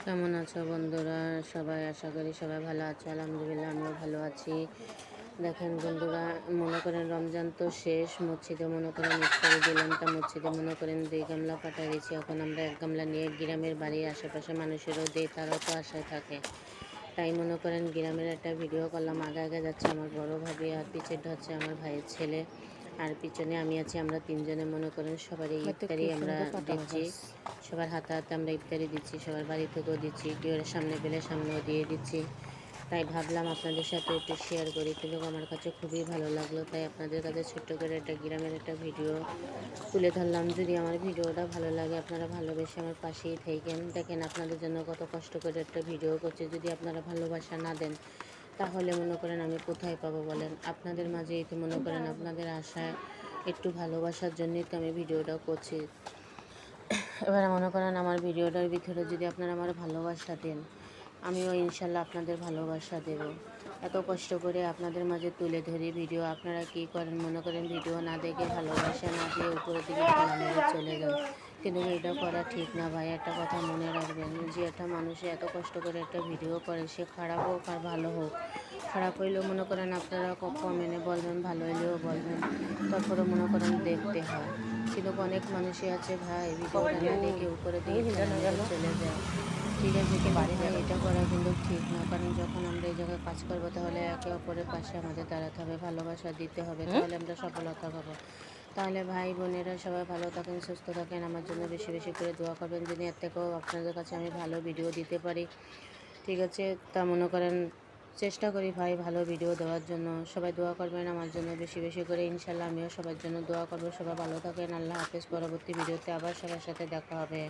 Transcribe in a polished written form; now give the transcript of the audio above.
কেমন আছো বন্ধুরা? সবাই আশা করি সবাই ভালো আছো। আলহামদুলিল্লাহ আমিও ভালো আছি। দেখেন বন্ধুরা, মনে করেন রমজান তো শেষ, মসজিদে মনে করেন ইফতারি দিলাম, তা মসজিদে মনে করেন 2 গামলা পাঠাই দিয়েছি। এখন আমরা 1 গামলা নিয়ে গ্রামের বাড়ির আশেপাশে মানুষেরও দিই, তারাও তো আশায় থাকে। তাই মনে করেন গ্রামের একটা ভিডিও করলাম। আগে আগে যাচ্ছে আমার বড় ভাবি, আর পিছেরটা হচ্ছে আমার ভাইয়ের ছেলে, আর পিছনে আমি আছি। আমরা 3 জনে মনে করেন সবার এই ইফতারি আমরা দিচ্ছি, সবার হাতে হাতে আমরা ইফতারি দিচ্ছি, সবার বাড়ি থেকেও দিচ্ছি, কেউ সামনে পেলে সামনেও দিয়ে দিচ্ছি। তাই ভাবলাম আপনাদের সাথে একটু শেয়ার করি, কিন্তু আমার কাছে খুবই ভালো লাগলো। তাই আপনাদের কাছে ছোট্ট করে একটা গ্রামের একটা ভিডিও তুলে ধরলাম। যদি আমার ভিডিওটা ভালো লাগে, আপনারা ভালোবেসে আমার পাশেই থাকেন। দেখেন আপনাদের জন্য কত কষ্ট করে একটা ভিডিও করছি, যদি আপনারা ভালোবাসা না দেন তাহলে মনে করেন আমি কোথায় পাবো বলেন? আপনাদের মাঝে তো মনে করেন আপনাদের আশায় একটু ভালোবাসার জন্যই তো আমি ভিডিওটা করছি। এবারে মনে করেন আমার ভিডিওটার ভিতরে যদি আপনারা আমার ভালোবাসা দেন, আমিও ইনশাল্লাহ আপনাদের ভালোবাসা দেব। এত কষ্ট করে আপনাদের মাঝে তুলে ধরি ভিডিও, আপনারা কি করেন মনে করেন ভিডিও না দেখে ভালোবাসা না দিয়ে উপরের দিকে ঠেলা মেরে চলে যান। কিন্তু এটা করা ঠিক না ভাই। একটা কথা মনে রাখবেন, যে একটা মানুষে এত কষ্ট করে একটা ভিডিও করে, সে খারাপ হোক আর ভালো হোক, খারাপ হইলেও মনে করেন আপনারা কমেন্টে বলবেন, ভালো হইলেও বলবেন, তারপরে মনে করেন দেখতে হয়। কিন্তু অনেক মানুষই আছে ভাই, ভিডিওটা না দেখে উপরে দিকে চলে যায়। ঠিক আছে, কিন্তু ভাই এটা করা কিন্তু ঠিক না। কারণ যখন আমরা এই জায়গায় কাজ করবো, তাহলে একে অপরের পাশে আমাদের দাঁড়াতে হবে, ভালোবাসা দিতে হবে, তাহলে আমরা সফলতা পাবো। তাহলে ভাই বোনেরা সবাই ভালো থাকেন, সুস্থ থাকেন, আমার জন্য বেশি বেশি করে দোয়া করবেন, যদি এর থেকেও আপনাদের কাছে আমি ভালো ভিডিও দিতে পারি। ঠিক আছে, তা মনে করেন চেষ্টা করি ভাই ভালো ভিডিও দেওয়ার জন্য। সবাই দোয়া করবেন আমার জন্য বেশি বেশি করে। ইনশাল্লাহ আমিও সবার জন্য দোয়া করবো। সবাই ভালো থাকেন। আল্লাহ হাফেজ। পরবর্তী ভিডিওতে আবার সবার সাথে দেখা হবে।